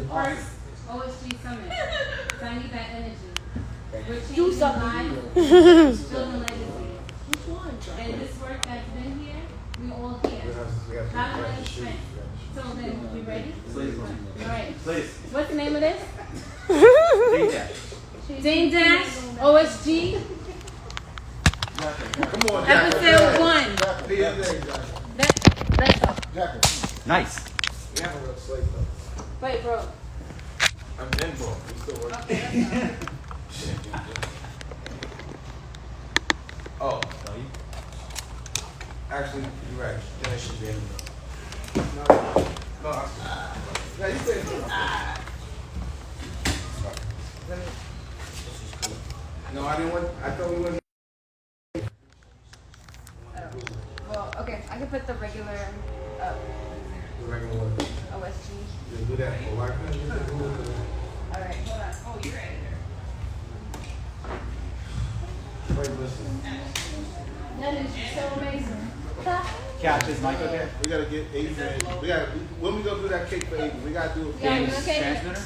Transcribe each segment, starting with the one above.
first OSG Summit. So I need that energy. We're changing lives, building legacy. Which one? And this work that's been here, we all here. How do I strength? So then, we ready? All right. Please. What's the name of this? Dane Dash OSG. Come on, Episode 1. Let's go. Nice. We have a real slate though. Wait, bro. I'm in, bro. We still working. Okay, let's go. Oh. Actually, you're right. Then it should be in. No. Yeah, you said. No, I didn't want. I thought we wouldn't. Well, okay, I can put the regular The regular one. OSG. Just do that for white people. All right, hold on. Oh, you're right. Wait, listen. That is so amazing. Catch is Mike okay? We gotta get Adrian. We gotta. When we go do that cake for Adrian, we gotta do it. Yeah, Dane's okay. transmitter?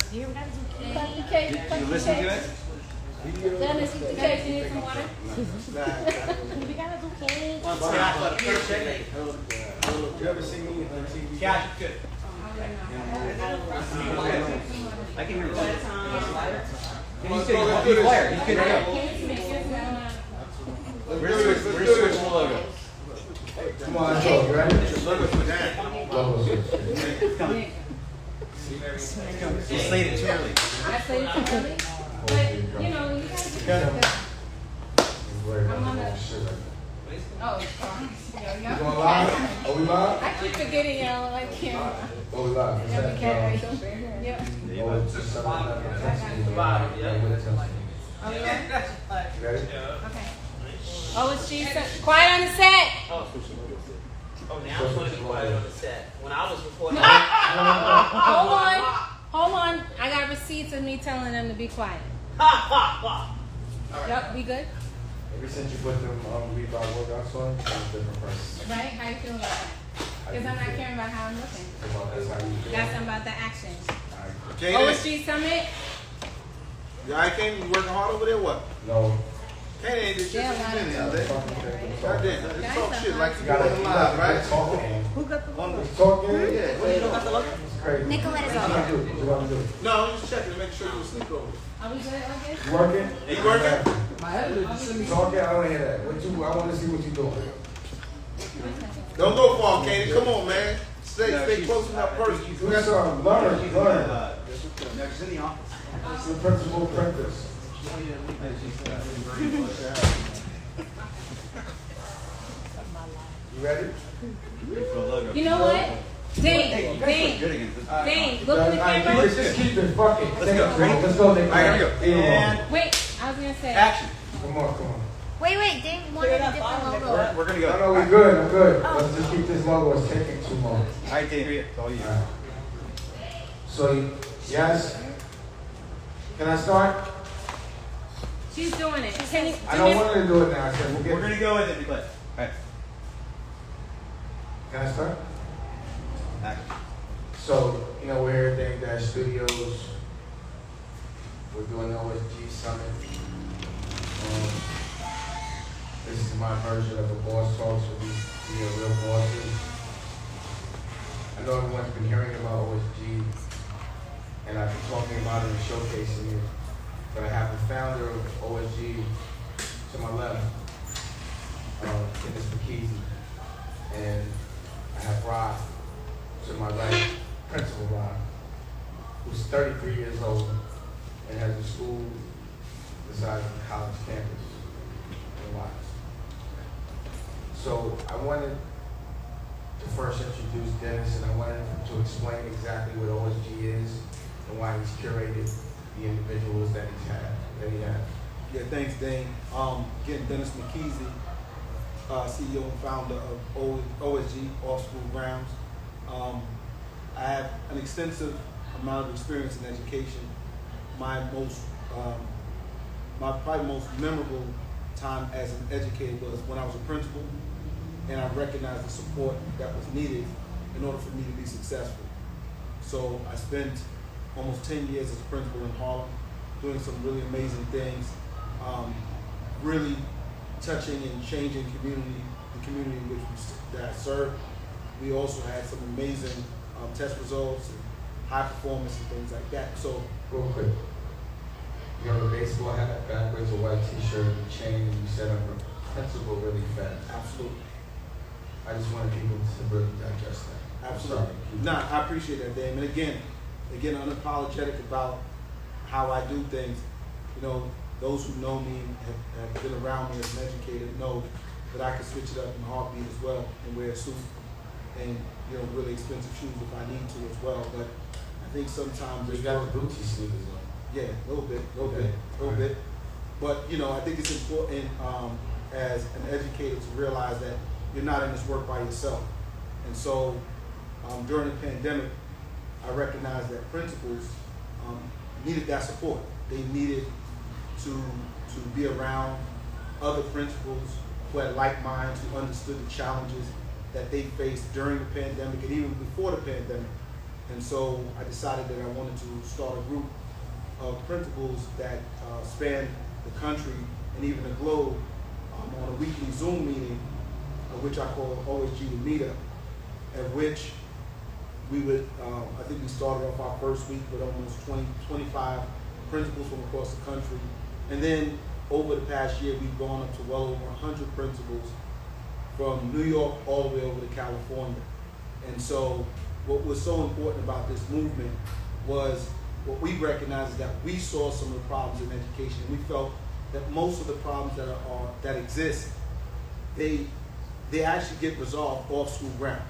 Cut the cake. Did you listen to it? Dennis, eat the cake. You need some water? We gotta do cake. You ever seen me on TV? Catch, good. I can hear you. He's good. He's wired. He's good to go. We're switching the logo. Come on, let's go. You ready? Logo for that. You slayed it too early. I played it too early. But, you know, you gotta get it. I'm on the... Oh, it's fine. You going live? Are we live? I keep forgetting y'all on camera. Oh, we live. Yeah, we can't. Yep. Oh, it's just something that Okay. You ready? Okay. OSG, quiet on the set. Oh, now I'm going to be quiet on the set. When I was recording, Hold on. I got receipts of me telling them to be quiet. Yep, we good? Ever since you put them Reebok workouts on, you're a different person. Right? How you feel about that? Because I'm not caring about how I'm looking. That's how you feel. That's about the action. Kaden, OSG Summit. I came. You working hard over there? What? No. Kaden ain't this shit Yeah, since a lot you've of been there. Goddamn, just talk shit like you gotta- doing you live, gotta right? Who got the logo? Talking? Yeah. you don't got the logo? It's crazy. Nicolette is What on. you want to do? No, I'm just checking to make sure you sleep over. Are we good? Okay. You working? You working? My editor just sent me Talking? I don't hear that. What you? I want to see what you doing. Don't go far, Katie. Come on, man. Stay close to that person. You got something. Learn. She's in the office. It's the principal apprentice. You ready? You know what? Dane, look in the camera. Just keep it. Fuck it. Let's go. Let's go. Nick. All right, here we go. And Wait, I was going to say. action. Come on. Wait, Dane wanted a different logo. We're going to go. No, we're good. I'm good. Let's just keep this logo. It's taking too long. All right, Dane, here you go. It's all you. All right. So, yes. Can I start? She's doing it. Can you, I don't want her to do it now. I said we'll We're going get. to go with it, Nicolette. All right. Can I start? Action. So, we're here at Dane Dash Studios. We're doing the OSG Summit. This is my version of a boss talk, so we are real bosses. I know everyone's been hearing about OSG, and I've been talking about it and showcasing it, but I have the founder of OSG to my left, mckeezy, and I have Rod to my right, Principal Rod, who's 33 years old and has a school the size of a college campus in Watts. So I wanted to first introduce Dennis, and I wanted him to explain exactly what OSG is and why he's curated the individuals that he has. Yeah, thanks, Dane. Again, Dennis mckeezy, CEO and founder of OSG, Off School Grounds. I have an extensive amount of experience in education. My probably most memorable time as an educator was when I was a principal, and I recognized the support that was needed in order for me to be successful. So I spent almost 10 years as a principal in Harlem, doing some really amazing things, really touching and changing the community in which that I serve. We also had some amazing test results and high performance and things like that. So, Real quick, you have a baseball hat, backwards, a white t-shirt, and a chain, and you said I'm a principal really fast. absolutely. I just wanted people to really digest that. Absolutely. Nah, I appreciate that, Dame. And again, unapologetic about how I do things. You know, those who know me and have been around me as an educator know that I can switch it up in a heartbeat as well and wear a suit and, you know, really expensive shoes if I need to as well. But I think sometimes You got the Gucci sneakers on. yeah, a little bit. But, you know, I think it's important as an educator to realize that you're not in this work by yourself. And so during the pandemic, I recognized that principals needed that support. They needed to be around other principals who had like minds, who understood the challenges that they faced during the pandemic and even before the pandemic. And so I decided that I wanted to start a group of principals that span the country and even the globe on a weekly Zoom meeting, which I call OSG the Meetup, at which we would, I think we started off our first week with almost 25 principals from across the country. And then over the past year, we've gone up to well over 100 principals from New York all the way over to California. And so what was so important about this movement was what we recognized is that we saw some of the problems in education. We felt that most of the problems that exist, they actually get resolved off school grounds.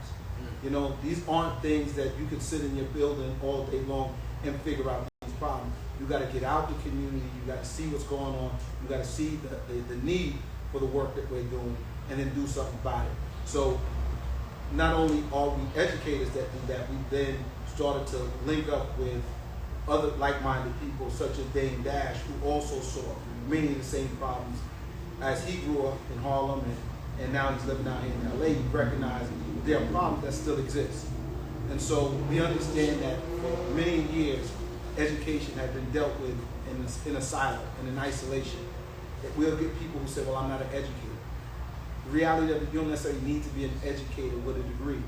You know, these aren't things that you can sit in your building all day long and figure out these problems. You got to get out in the community. You got to see what's going on. You got to see the need for the work that we're doing, and then do something about it. So not only are we educators that do that, we then started to link up with other like-minded people such as Dane Dash, who also saw many of the same problems as he grew up in Harlem and now he's living out here in LA. He recognized there are problems that still exist. And so we understand that for many years, education had been dealt with in a silo and in isolation. That we'll get people who say, well, I'm not an educator. The reality of it, you don't necessarily need to be an educator with a degree.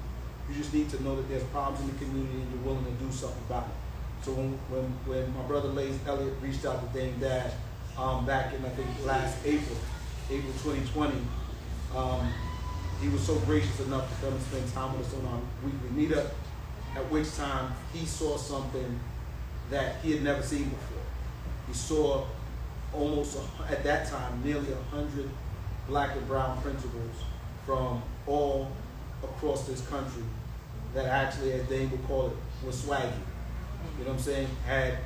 You just need to know that there's problems in the community and you're willing to do something about it. So when my brother Lace Elliott reached out to Dane Dash back in, I think, last April 2020, he was so gracious enough to come and spend time with us on our weekly meetup, at which time he saw something that he had never seen before. He saw almost, at that time, nearly 100 black and brown principals from all across this country that actually, as Dane would call it, was swaggy. You know what I'm saying? Had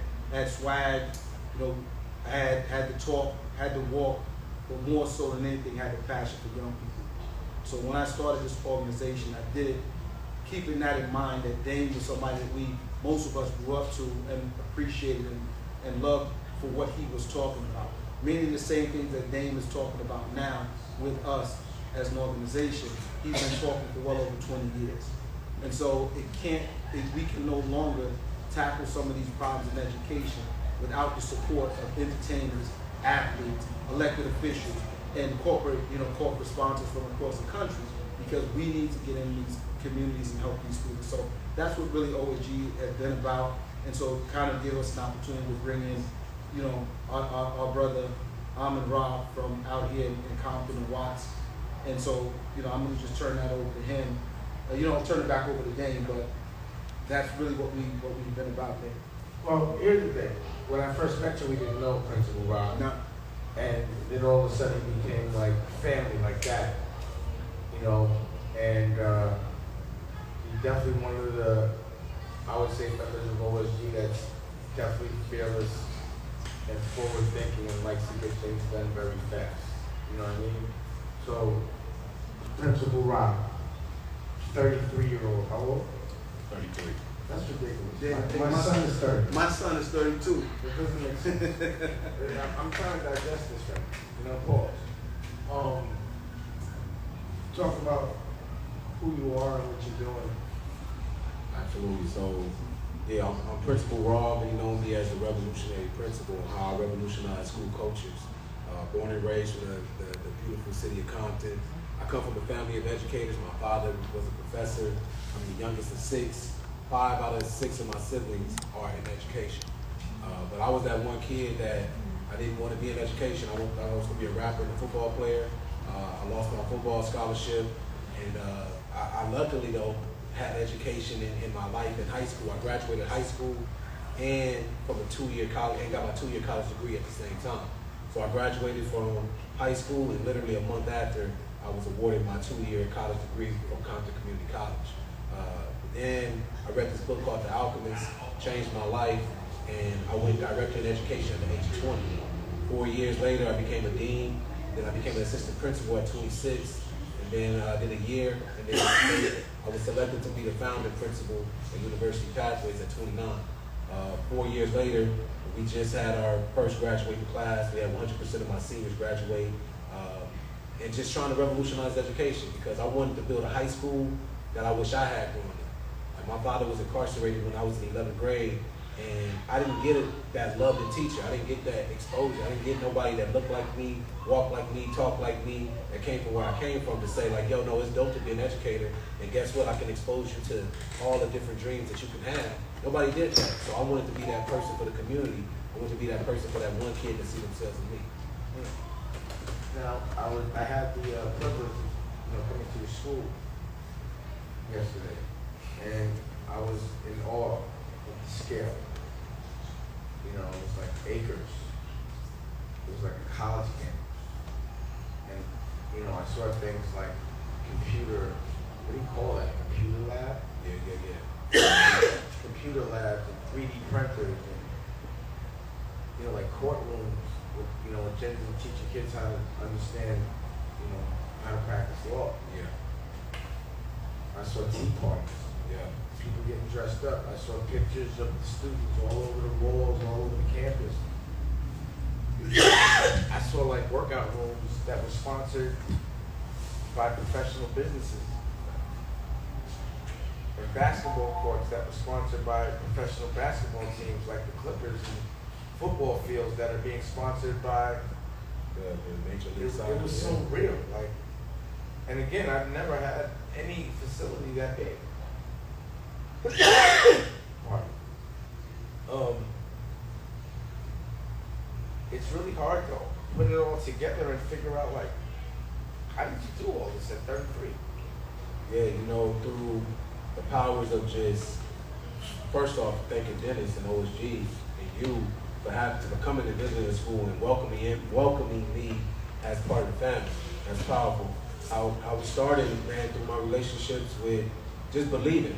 swag, you know, had the talk, had the walk, but more so than anything had the passion for young people. So when I started this organization, I did it keeping that in mind, that Dane was somebody that most of us grew up to and appreciated and loved for what he was talking about. Many of the same things that Dane is talking about now with us as an organization, he's been talking for well over 20 years. And so we can no longer tackle some of these problems in education without the support of entertainers, athletes, elected officials, and corporate sponsors from across the country, because we need to get in these communities and help these students. So that's what really OSG has been about. And so kind of give us an opportunity to bring in, you know, our brother Ahmed Rob from out here in Compton and Watts. And so, you know, I'm gonna just turn that over to him. I'll turn it back over to Dane, but that's really what we've been about there. Well, here's the thing. When I first met you, we didn't know Principal Rob. No. And then all of a sudden he became like family like that, you know, and he's definitely one of the, I would say, members of OSG that's definitely fearless and forward thinking and likes to get things done very fast. You know what I mean? So, Principal Rob, 33-year-old, how old? 33. That's ridiculous. Yeah, my son is 30. My son is 32. It doesn't make sense. I'm trying to digest this thing. You know, pause. Talk about who you are and what you're doing. Absolutely. So Yeah, I'm Principal Raw, and you know me as the revolutionary principal and how I revolutionize school cultures. Born and raised in the beautiful city of Compton. I come from a family of educators. My father was a professor. I'm the youngest of 6. 5 out of 6 of my siblings are in education. But I was that one kid that I didn't want to be in education. I was going to be a rapper and a football player. I lost my football scholarship. And I luckily, though, had education in my life in high school. I graduated high school and from a 2-year college, and got my 2-year college degree at the same time. So I graduated from high school, and literally a month after, I was awarded my 2-year college degree from Compton Community College. Then I read this book called The Alchemist, changed my life, and I went directly in education at the age of 20. 4 years later, I became a dean. Then I became an assistant principal at 26. And then I did a year, and then I was selected to be the founding principal at University Pathways at 29. 4 years later, we just had our first graduating class. We had 100% of my seniors graduate. And just trying to revolutionize education, because I wanted to build a high school that I wish I had growing up. Like, my father was incarcerated when I was in 11th grade, and I didn't get that love and teacher. I didn't get that exposure. I didn't get nobody that looked like me, walked like me, talked like me, that came from where I came from to say like, yo, no, it's dope to be an educator, and guess what? I can expose you to all the different dreams that you can have. Nobody did that, so I wanted to be that person for the community. I wanted to be that person for that one kid to see themselves in me. Now, I had the privilege of coming to your school yesterday, and I was in awe of the scale. You know, it was like acres. It was like a college campus. And, you know, I saw things like computer, what do you call that? Computer lab? Yeah. Computer labs and 3D printers and, you know, like courtrooms with, you know, agendas and teaching kids how to understand, you know, how to practice law. Yeah. I saw tea parties. Yeah. People getting dressed up. I saw pictures of the students all over the walls, all over the campus. I saw like workout rooms that were sponsored by professional businesses. And basketball courts that were sponsored by professional basketball teams like the Clippers, and football fields that are being sponsored by The Major League it Soccer. was so real. Like, and again, I've never had any facility that big. It's really hard though, put it all together and figure out like, how did you do all this at 33? Yeah, you know, through the powers of just, first off, thanking Dennis and OSG and you for coming and visiting the school and welcoming me as part of the family. That's powerful. I was starting, man, through my relationships with just believing.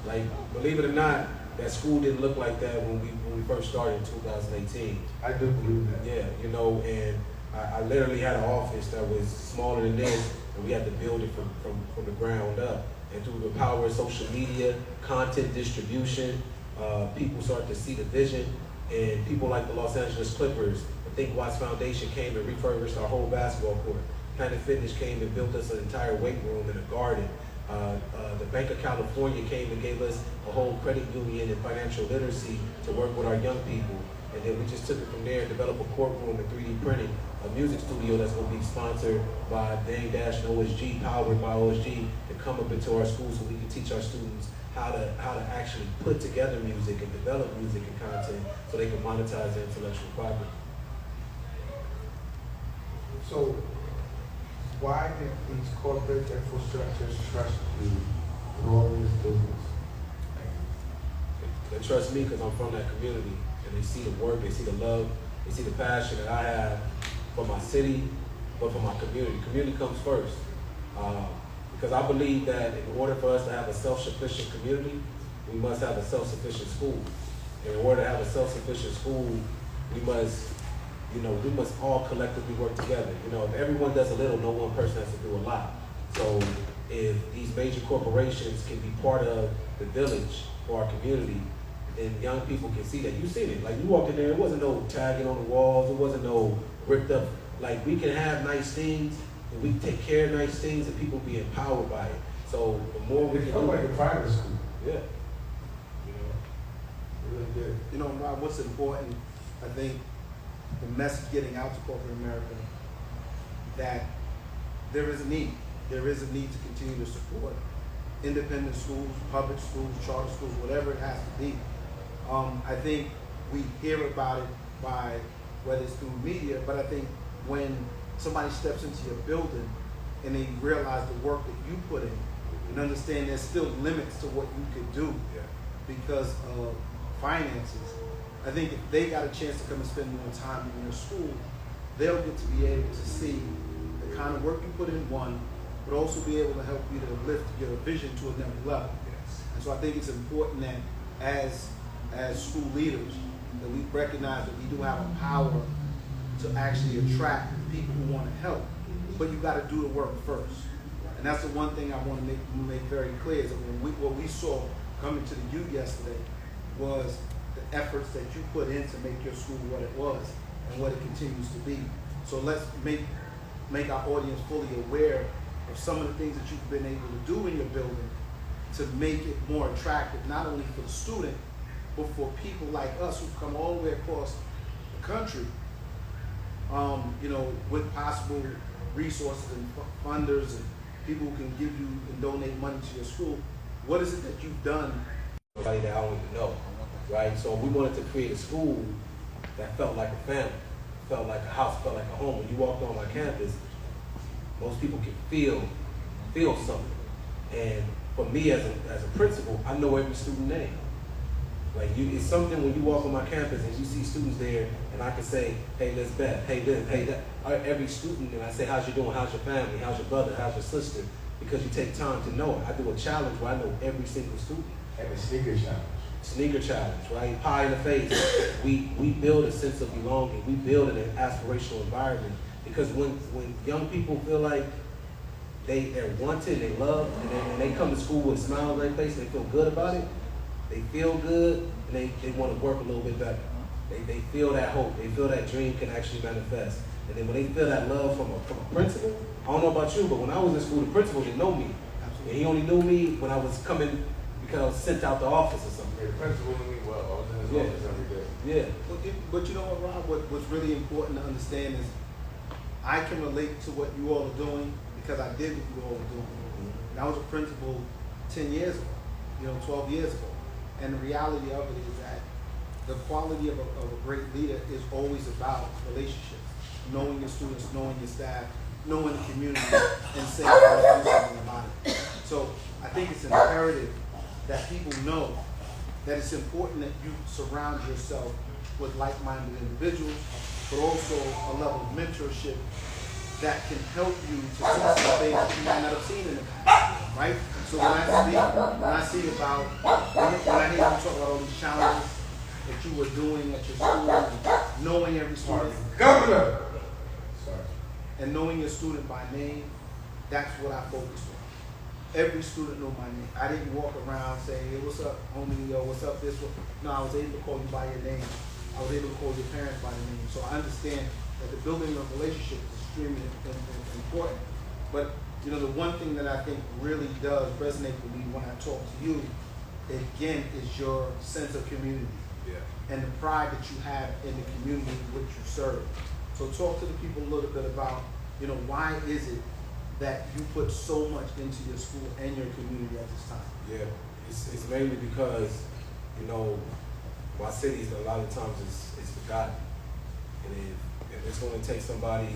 Like, believe it or not, that school didn't look like that when we first started in 2018. I do believe that. Yeah, you know, and I literally had an office that was smaller than this, and we had to build it from the ground up. And through the power of social media, content distribution, people started to see the vision, and people like the Los Angeles Clippers, the Think Watts Foundation came and refurbished our whole basketball court. Planet Fitness came and built us an entire weight room and a garden. The Bank of California came and gave us a whole credit union and financial literacy to work with our young people. And then we just took it from there and developed a courtroom and 3D printing, a music studio that's going to be sponsored by Dane and OSG, powered by OSG, to come up into our schools so we can teach our students how to actually put together music and develop music and content so they can monetize their intellectual property. So, why did these corporate infrastructures trust you with all this business? They trust me because I'm from that community, and they see the work, they see the love, they see the passion that I have for my city, but for my community. Community comes first. Because I believe that in order for us to have a self-sufficient community, we must have a self-sufficient school. And in order to have a self-sufficient school, we must all collectively work together. You know, if everyone does a little, no one person has to do a lot. So if these major corporations can be part of the village or our community, then young people can see that. You seen it. Like, you walked in there, it wasn't no tagging on the walls, it wasn't no ripped up. Like, we can have nice things, and we take care of nice things, and people be empowered by it. So the more we can do like a private school. yeah. you know, Rob, what's important, I think the message getting out to corporate America that there is a need. There is a need to continue to support independent schools, public schools, charter schools, whatever it has to be. I think we hear about it by whether it's through media, but I think when somebody steps into your building and they realize the work that you put in and understand there's still limits to what you could do because of finances, I think if they got a chance to come and spend more time in your school, they'll get to be able to see the kind of work you put in one, but also be able to help you to lift your vision to another level. And so I think it's important that as school leaders, that we recognize that we do have a power to actually attract people who want to help, but you got to do the work first. And that's the one thing I want to make very clear is that what we saw coming to the U yesterday was the efforts that you put in to make your school what it was and what it continues to be. So let's make our audience fully aware of some of the things that you've been able to do in your building to make it more attractive, not only for the student, but for people like us who've come all the way across the country, you know, with possible resources and funders and people who can give you and donate money to your school. What is it that you've done? Somebody that I don't even know, right? So we wanted to create a school that felt like a family, felt like a house, felt like a home. When you walked on my campus, most people can feel something. And for me as a principal, I know every student name. Like it's something when you walk on my campus and you see students there, and I can say, hey, let's bet, hey this, hey that. Every student, and I say, how's you doing? How's your family? How's your brother? How's your sister? Because you take time to know it. I do a challenge where I know every single student. And the sneaker challenge. Sneaker challenge, right? Pie in the face. We build a sense of belonging. We build an aspirational environment because when young people feel like they're wanted, they love, and they come to school with a smile on their face, they feel good about it. They feel good, and they want to work a little bit better. They feel that hope. They feel that dream can actually manifest. And then when they feel that love from a principal, I don't know about you, but when I was in school, the principal didn't know me. And he only knew me when I was coming because I was sent out the office or something. Yeah, the principal knew me well. I was in his office every day. Yeah. But you know what, Rob? What's really important to understand is I can relate to what you all are doing because I did what you all are doing. And I was a principal 10 years ago, 12 years ago. And the reality of it is that the quality of a great leader is always about relationships, knowing your students, knowing your staff, knowing the community, and saying how to do something about it. So I think it's imperative that people know that it's important that you surround yourself with like-minded individuals, but also a level of mentorship that can help you to see some things that you might not have seen in the past, right? So when I see about, when I hear you talk about all these challenges that you were doing at your school, and knowing every student, Governor! and knowing your student by name, that's what I focused on. Every student knew my name. I didn't walk around saying, hey, what's up, homie, yo, what's up, this one. No, I was able to call you by your name. I was able to call your parents by their name. So I understand that the building of relationship is extremely important. But the one thing that I think really does resonate with me when I talk to you, again, is your sense of community. And the pride that you have in the community which you serve. So talk to the people a little bit about, why is it that you put so much into your school and your community at this time? Yeah, it's mainly because, my city a lot of times is forgotten. And if it's going to take somebody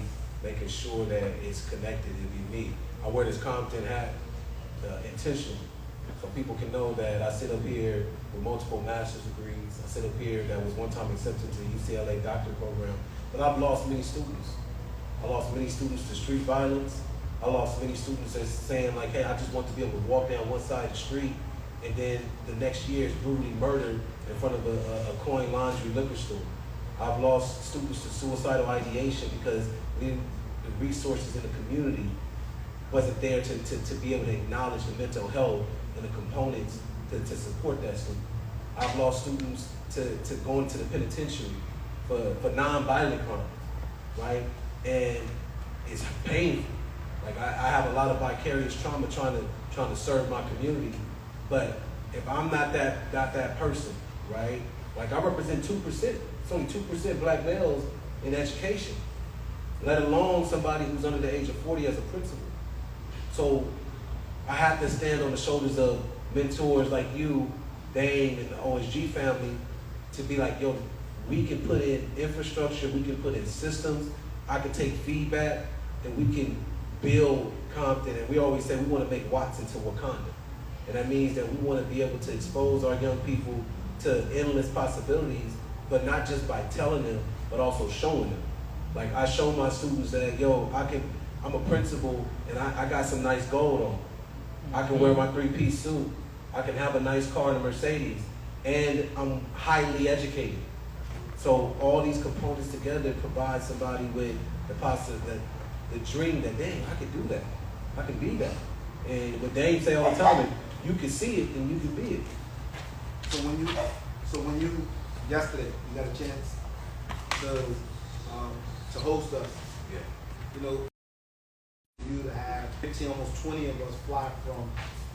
making sure that it's connected, it'll be me. I wear this Compton hat intentionally, so people can know that I sit up here with multiple master's degrees. I sit up here that was one time accepted to the UCLA doctorate program, but I've lost many students. I lost many students to street violence. I lost many students that's saying like, hey, I just want to be able to walk down one side of the street, and then the next year is brutally murdered in front of a coin laundry liquor store. I've lost students to suicidal ideation because the resources in the community wasn't there to be able to acknowledge the mental health and the components to support that student. I've lost students to going to the penitentiary for non-violent crimes, right? And it's painful. Like I have a lot of vicarious trauma trying to serve my community, but if I'm not that person, right? Like I represent 2%. It's only 2% black males in education, let alone somebody who's under the age of 40 as a principal. So I have to stand on the shoulders of mentors like you, Dane, and the OSG family to be like, yo, we can put in infrastructure, we can put in systems, I can take feedback, and we can build Compton. And we always say we want to make Watts into Wakanda. And that means that we want to be able to expose our young people to endless possibilities, but not just by telling them, but also showing them. Like I show my students that, yo, I'm a principal and I got some nice gold on. I can wear my 3-piece suit. I can have a nice car and a Mercedes, and I'm highly educated. So all these components together provide somebody with the dream that, dang, I can do that. I can be that. And what Dave say all the time, you can see it and you can be it. So when you yesterday you got a chance to host us, Yeah. you know, you to have 15, almost 20 of us fly from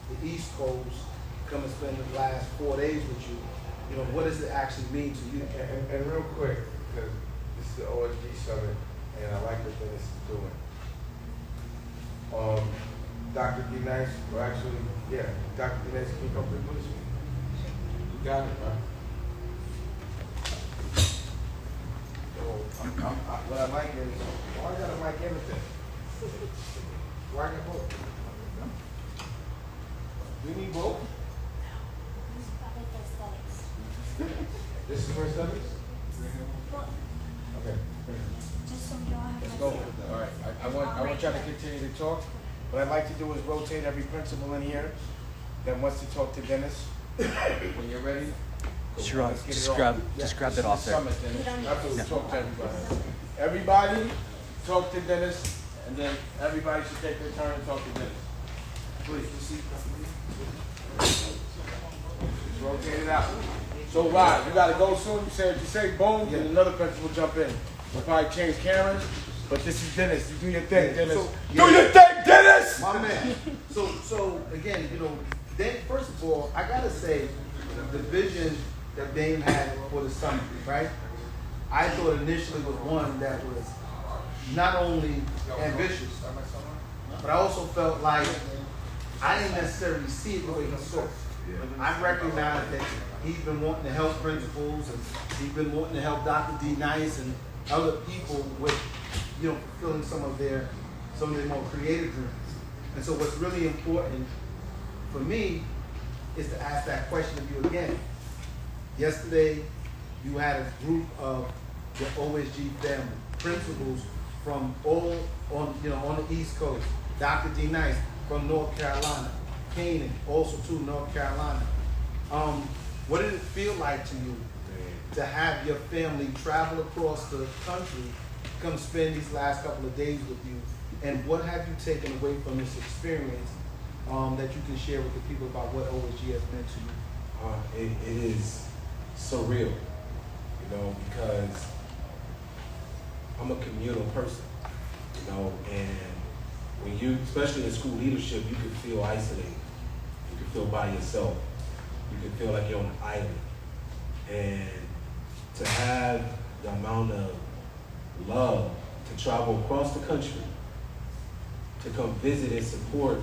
the East Coast, come and spend the last 4 days with you. You know, what does it actually mean to you? And real quick, because this is the OSG summit, and I like the thing this is doing. Dr. D. Nice, or actually, yeah, Dr. D. Nice, can you come through, please? You got it, right? So, what I like is, why I gotta like everything? Why I got both? We need both? This is for studies? Okay. Just so y'all have Let's go. All right. I want y'all to continue to talk. What I'd like to do is rotate every principal in here that wants to talk to Dennis. When you're ready. Just grab it off there. Summit, Dennis. After we talk to everybody. Everybody talk to Dennis, and then everybody should take their turn and talk to Dennis. Please, you see. Just rotate it out. So Rod, you gotta go soon. You say if you say boom, then another principal jump in. We'll probably change cameras, but this is Dennis. You do your thing, Dennis. So, do your thing, Dennis! My man. So again, you know, first of all, I gotta say the vision that Dane had for the summit, right? I thought initially was one that was not only ambitious, but I also felt like I didn't necessarily see it the way he saw it. I recognize that he's been wanting to help principals, and he's been wanting to help Dr. D. Nice and other people with, you know, fulfilling some of their more creative dreams. And so what's really important for me is to ask that question of you again. Yesterday, you had a group of the OSG family, principals from all on the East Coast. Dr. D. Nice from North Carolina, Canaan, also to North Carolina. What did it feel like to you to have your family travel across the country, come spend these last couple of days with you? And what have you taken away from this experience that you can share with the people about what OSG has meant to you? It is surreal, you know, because I'm a communal person, you know, and when you, especially in school leadership, you can feel isolated. You can feel by yourself. You can feel like you're on an island. And to have the amount of love to travel across the country, to come visit and support,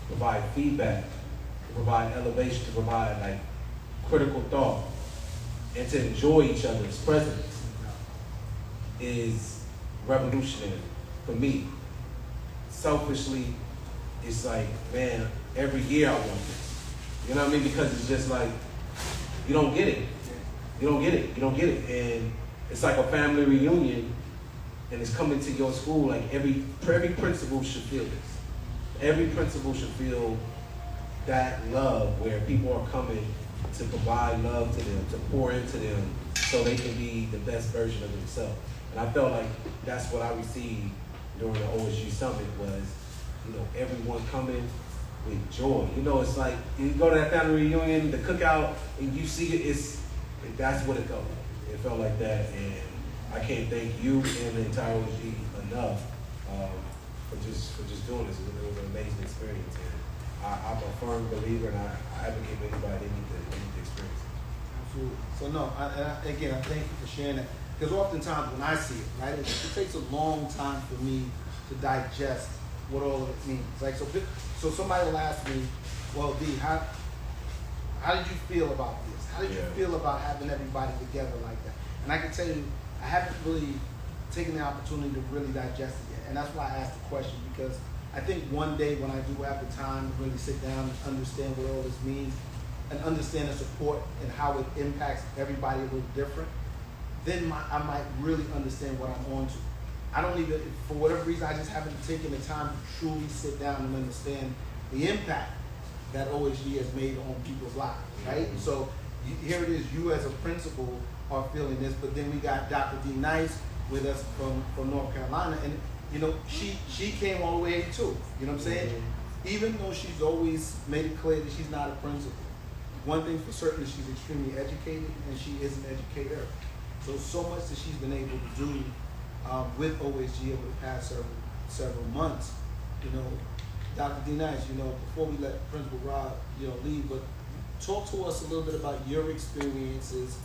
provide feedback, to provide elevation, to provide like critical thought, and to enjoy each other's presence is revolutionary for me. Selfishly, it's like, man, every year I want this. You know what I mean? Because it's just like, you don't get it. You don't get it. You don't get it. And it's like a family reunion, and it's coming to your school. Like every principal should feel this. Every principal should feel that love where people are coming to provide love to them, to pour into them so they can be the best version of themselves. And I felt like that's what I received during the OSG Summit was, you know, everyone coming with joy. You know, it's like you go to that family reunion, the cookout, and you see it, that's what it felt like. It felt like that, and I can't thank you and the entire OSG enough for just doing this. It was an amazing experience, and I'm a firm believer, and I advocate for anybody that need to experience it. Absolutely. So no, again, I thank you for sharing that. Because oftentimes when I see it, right, it takes a long time for me to digest what all of it means. Like so somebody will ask me, well, D, how did you feel about this? How did you feel about having everybody together like that? And I can tell you, I haven't really taken the opportunity to really digest it yet. And that's why I asked the question, because I think one day when I do have the time to really sit down and understand what all this means and understand the support and how it impacts everybody a little different, then I might really understand what I'm on to. I don't even, for whatever reason, I just haven't taken the time to truly sit down and understand the impact that OSG has made on people's lives, right? And so here it is, you as a principal are feeling this, but then we got Dr. D. Nice with us from North Carolina, and you know, she came all the way too, you know what I'm saying? Mm-hmm. Even though she's always made it clear that she's not a principal, one thing for certain is she's extremely educated, and she is an educator. So much that she's been able to do with OSG over the past several months. You know, Dr. D. Nice, you know, before we let Principal Rob, you know, leave, but talk to us a little bit about your experiences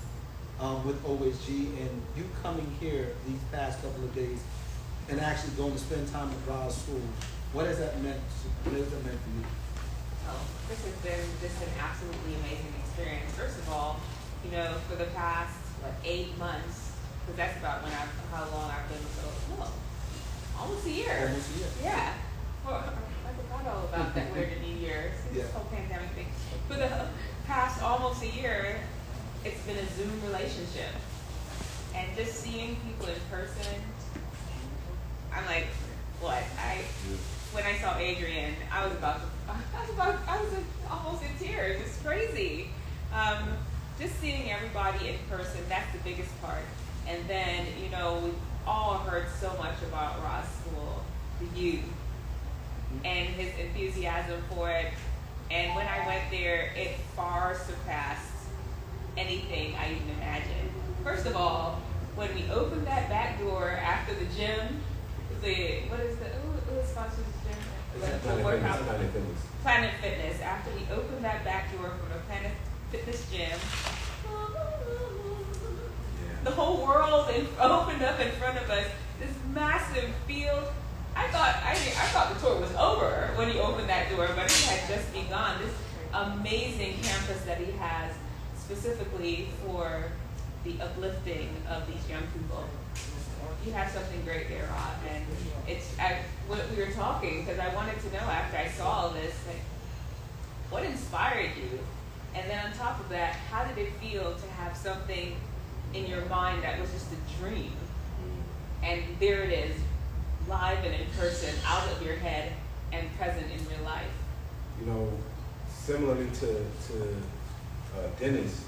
with OSG and you coming here these past couple of days and actually going to spend time at Rob's school. What has that meant? What has that meant for you? Oh, this has been just an absolutely amazing experience. First of all, you know, for the past 8 months, because that's about how long I've been with almost a year. Almost a year. Yeah. Well, I forgot all about that weird New Year, this whole pandemic thing. For the past almost a year, it's been a Zoom relationship. And just seeing people in person, I'm like, what? When I saw Adrian, I was almost in tears. It's crazy. Just seeing everybody in person, that's the biggest part. And then, you know, we've all heard so much about Ross School, the youth, and his enthusiasm for it. And when I went there, it far surpassed anything I even imagined. First of all, when we opened that back door after the gym, who sponsors the gym? Planet Fitness. After we opened that back door from the Planet Fitness gym, the whole world opened up in front of us. This massive field. I thought the tour was over when he opened that door, but it had just begun. This amazing campus that he has specifically for the uplifting of these young people. You have something great there, Rob, and what we were talking, because I wanted to know after I saw all this, like, what inspired you? And then on top of that, how did it feel to have something in your mind that was just a dream? And there it is, live and in person, out of your head and present in real life. You know, similarly to Dennis,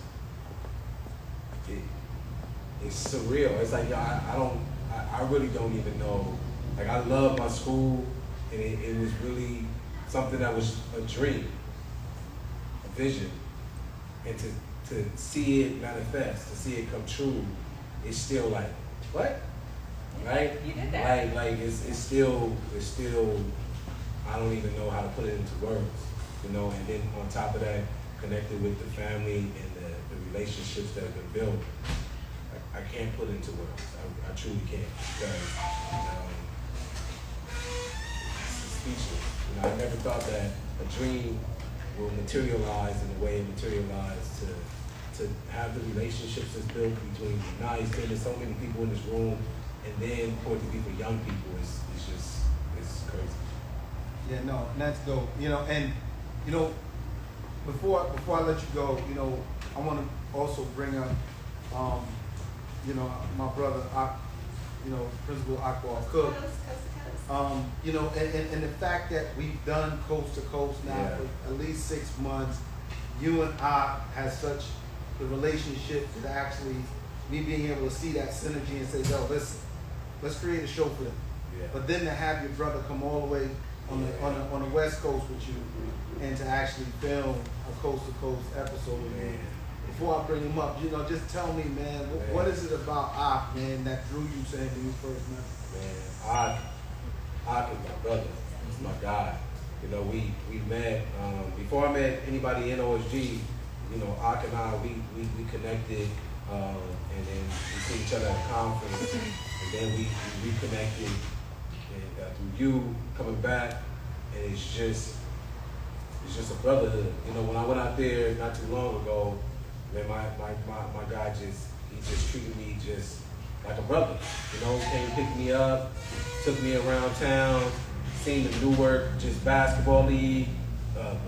it's surreal. It's like I really don't even know. Like, I love my school, and it was really something that was a dream, a vision, and to see it manifest, to see it come true, it's still like, what? Right? You did that. Like it's still. I don't even know how to put it into words, you know. And then on top of that, connected with the family and the relationships that have been built, I can't put it into words. I truly can't, because it's speechless. You know, I never thought that a dream will materialize in the way it materialized, to have the relationships that's built between Nice, there's so many people in this room, and then for it to be for young people, it's crazy. Yeah, no, that's dope. You know, and you know, before I let you go, you know, I want to also bring up, you know, my brother, Principal Akbar Cook. You know, and the fact that we've done coast to coast now for at least 6 months, you and I has such the relationship that actually me being able to see that synergy and say, yo, listen, let's create a show for them. Yeah. But then to have your brother come all the way on the West Coast with you, and to actually film a coast to coast episode with me. Before I bring him up, you know, just tell me, man, what is it about Ak, man, that drew you to him when you first met him? Man, Ak is my brother. He's my guy. You know, we met before I met anybody in OSG. you know, Ak and I, we connected, and then we see each other at a conference, and then we reconnected, and through you coming back, and it's just a brotherhood. You know, when I went out there not too long ago, man, my guy he just treated me just like a brother. You know, came to pick me up, took me around town, seen the Newark just basketball league,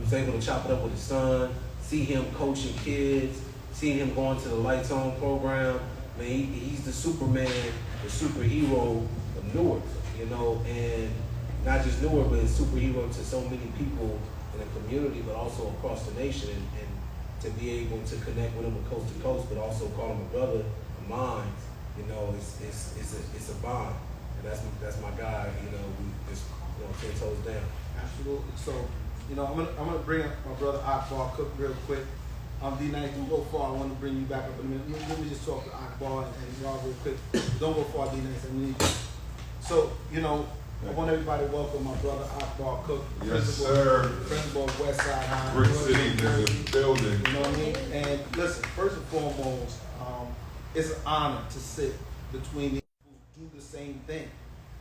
was able to chop it up with his son, see him coaching kids, see him going to the Lights On program. Man, he's the Superman, the superhero of Newark, you know, and not just Newark, but a superhero to so many people in the community, but also across the nation, and to be able to connect with him coast to coast, but also call him a brother of mine, you know, it's a bond, and that's my guy. You know, we just 10 toes down. Absolutely. So, you know, I'm gonna bring up my brother Akbar Cook real quick. D-Nice, don't go far. I want to bring you back up in a minute. Let me just talk to Akbar and Rob real quick. Don't go far, D-Nice. I need you. So, you know, I want everybody to welcome my brother Akbar Cook, principal of West Side High. Brick City in the building. You know what I mean? And listen, first and foremost, it's an honor to sit between these who do the same thing.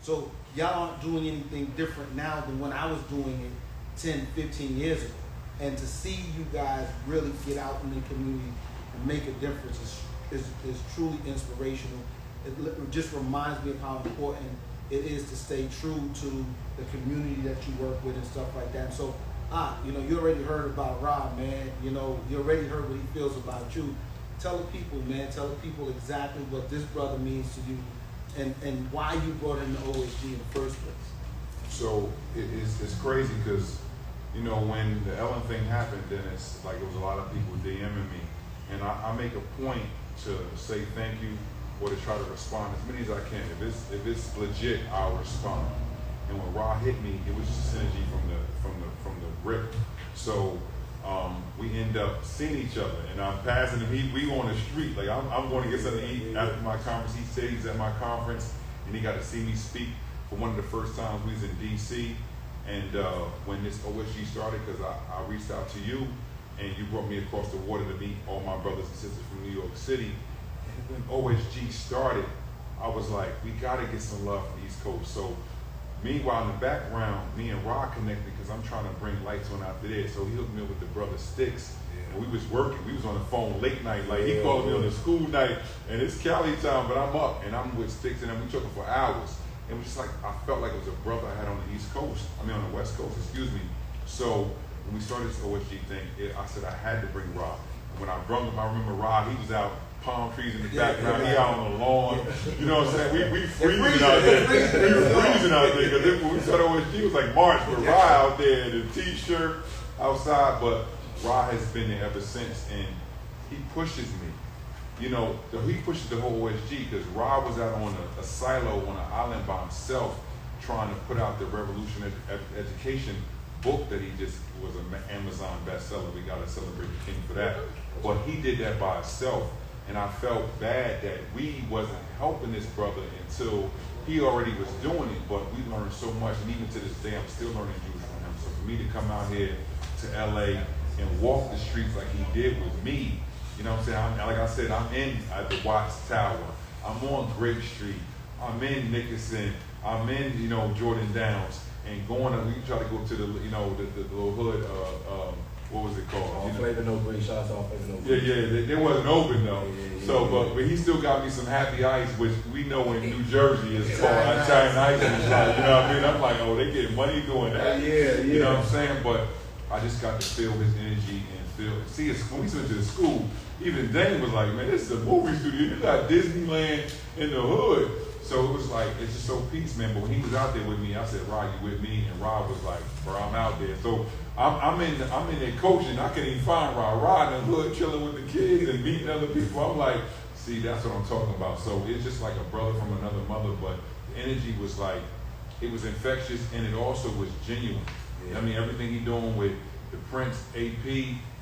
So y'all aren't doing anything different now than when I was doing it 10, 15 years ago. And to see you guys really get out in the community and make a difference is truly inspirational. It just reminds me of how important it is to stay true to the community that you work with and stuff like that. So, you know, you already heard about Rob, man. You know, you already heard what he feels about you. Tell the people, man. Tell the people exactly what this brother means to you, and why you brought him to OSG in the first place. So it's crazy because, you know, when the Ellen thing happened, then it's like it was a lot of people DMing me, and I make a point to say thank you or to try to respond as many as I can. If it's legit, I'll respond. And when Ra hit me, it was just synergy from the rip. So we end up seeing each other, and I'm passing him. We on the street, like I'm going to get something to eat after my conference. He said he's at my conference, and he got to see me speak for one of the first times we was in DC. And when this OSG started, because I reached out to you, and you brought me across the water to meet all my brothers and sisters from New York City. And when OSG started, I was like, we gotta get some love from the East Coast. So meanwhile, in the background, me and Rod connected because I'm trying to bring Lights On out there. So he hooked me up with the brother Sticks. And we was working. We was on the phone late night. Like he called me on the school night, and it's Cali time, but I'm up and I'm with Sticks, and then we talking for hours. It was just like, I felt like it was a brother I had on the East Coast. I mean, on the West Coast, excuse me. So when we started this OSG thing, I said I had to bring Rob. When I brought him, I remember Rob, he was out, palm trees in the background, he out on the lawn. You know what I'm saying? We freezing out there. We freezing out there. Because when we started OSG, it was like March, but Rob out there in the t-shirt outside. But Rob has been there ever since, and he pushes me. You know, he pushes the whole OSG because Rob was out on a silo on an island by himself trying to put out the Revolution Education book that he just was an Amazon bestseller. We got to celebrate the king for that. But he did that by himself, and I felt bad that we wasn't helping this brother until he already was doing it. But we learned so much, and even to this day, I'm still learning Jewish from him. So for me to come out here to LA and walk the streets like he did with me, you know what I'm saying? Like I said, I'm in at the Watts Tower. I'm on Grape Street. I'm in Nickerson. I'm in, you know, Jordan Downs. And going, we try to go to the, you know, the little hood, what was it called? Flavor No Green, shots off Flavor No Green. Yeah, they wasn't open though. So, but he still got me some Happy Ice, which we know in New Jersey is called Italian Ice. You know what I mean? I'm like, oh, they get money doing that. You know what I'm saying? But I just got to feel his energy and see, when we went to the school, even Dane was like, man, this is a movie studio. You got Disneyland in the hood. So it was like, it's just so peace, man. But when he was out there with me, I said, Rob, you with me? And Rob was like, bro, I'm out there. So I'm in there coaching. I can't even find Rob. Rob in the hood chilling with the kids and meeting other people. I'm like, see, that's what I'm talking about. So it's just like a brother from another mother, but the energy was like, it was infectious, and it also was genuine. I mean, everything he doing with the Prince AP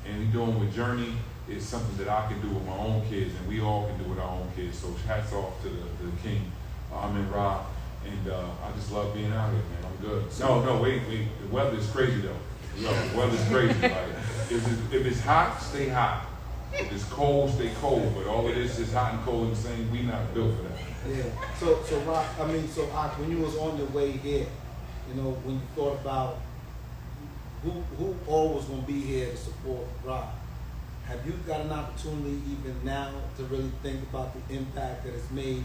and he doing with Journey is something that I can do with my own kids, and we all can do with our own kids. So hats off to the king. I'm in Rob, and I just love being out here, man. I'm good. No, wait. The weather is crazy though. The weather's crazy. Like, if it's hot, stay hot. It's cold, stay cold, but all of this is hot and cold and the same. We not built for that. Yeah. So Rock, when you was on your way here, you know, when you thought about who all was gonna be here to support Rock, have you got an opportunity even now to really think about the impact that it's made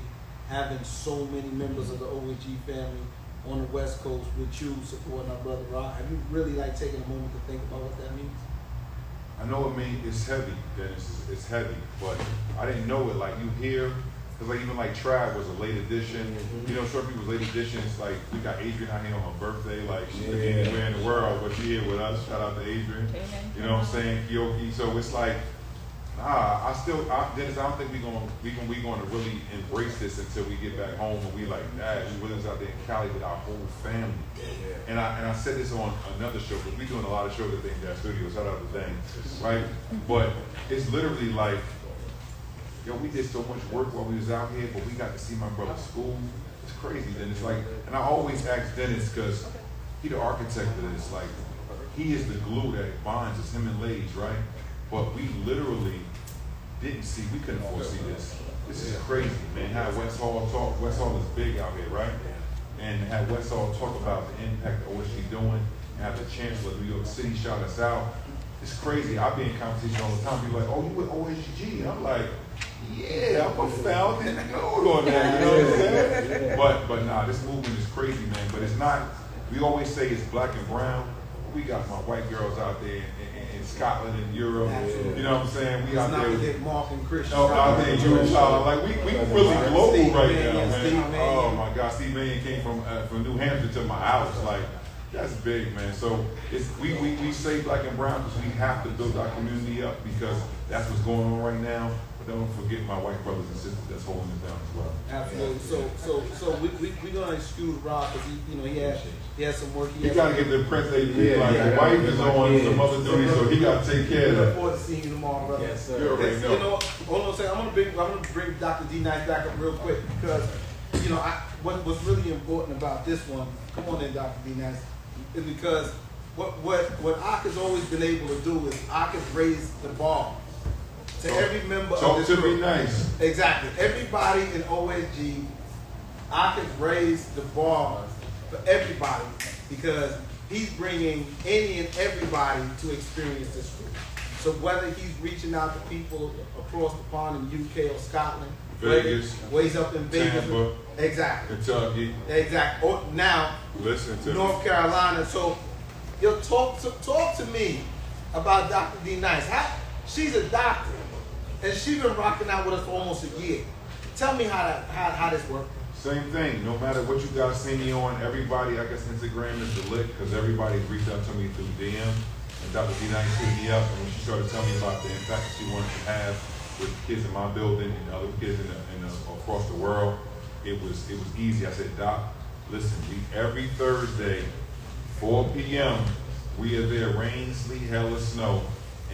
having so many members of the OSG family on the West Coast with you supporting our brother Rock? Have you really like taken a moment to think about what that means? I know it's heavy, Dennis. It's heavy, but I didn't know it. Like you hear, because like even like Trav was a late edition. You know, Short People's late editions. Like we got Adrian out here on her birthday. Like she could be anywhere in the world, but she here with us. Shout out to Adrian. You know what I'm saying, Kyoki. So it's like, Dennis, I don't think we gonna really embrace this until we get back home and we like, we was out there in Cali with our whole family. And I said this on another show, because we doing a lot of shows at the Dane Studio. Shout out to Dane, right? But it's literally like, yo, we did so much work while we was out here, but we got to see my brother's school. It's crazy, Dennis. Like, and I always ask Dennis, because he the architect of this. Like, he is the glue that binds us, him and Lage, right? But we literally didn't see, we couldn't foresee this. This is crazy, man. Have West Hall talk. West Hall is big out here, right? And have West Hall talk about the impact OSG doing, and have the Chancellor of New York City shout us out. It's crazy. I be in competition all the time. People like, oh, you with OSG? And I'm like, yeah, I'm a founding node on that. You know what I'm saying? But nah, this movement is crazy, man. But it's not. We always say it's black and brown. We got my white girls out there in Scotland and Europe. Absolutely. You know what I'm saying? We out not there. to get Mark and Christian. Out there in Utah. Like we really global Steve right Mannion, now, man. Steve Mannion. Oh my God, Steve Mannion came from New Hampshire to my house. Like that's big, man. So it's we say black and brown because we have to build our community up because that's what's going on right now. But don't forget my white brothers and sisters that's holding it down as well. Absolutely. So we're gonna excuse Rob because he has some work. He gotta get the Prince AP. The wife is on some other duties, so he gotta take care of We look that. forward to seeing you tomorrow, brother. Yes, sir. You already know. You know, hold on a second. I'm gonna bring Dr. D Nice back up real quick because what's really important about this one. Come on in, Dr. D Nice, is because what Ak has always been able to do is Ak has raised the bar to every member of this Talk to group. me nice. Exactly. Everybody in OSG, Ak has raised the bar for everybody because he's bringing any and everybody to experience this group. So whether he's reaching out to people across the pond in UK or Scotland, Vegas, where he's up in Vegas, Tampa, exactly, Kentucky. exactly. Or now, Listen to North me. Carolina. So, talk to me about Dr. D Nice. She's a doctor, and she's been rocking out with us for almost a year. Tell me how this works. Same thing. No matter what you guys see me on, everybody, I guess Instagram is the lick because everybody's reached out to me through DM. And Dr. D Nice hit me up, and when she started telling me about the impact that she wanted to have with kids in my building and other kids across the world, it was easy. I said, Doc, listen, every Thursday, 4 p.m., we are there, rain, sleet, hell, or snow.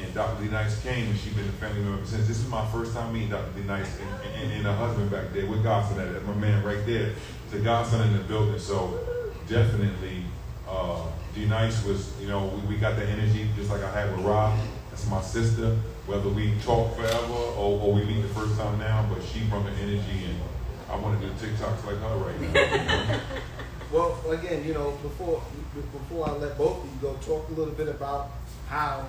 And Dr. D Nice came, and she's been a family member since. This is my first time meeting Dr. D Nice and her husband back there with Godson at it. My man right there. The Godson in the building. So definitely, D Nice was, we got the energy just like I had with Rob. That's my sister. Whether we talk forever or we meet the first time now, but she brought the energy, and I want to do TikToks like her right now. Well, again, before I let both of you go, talk a little bit about how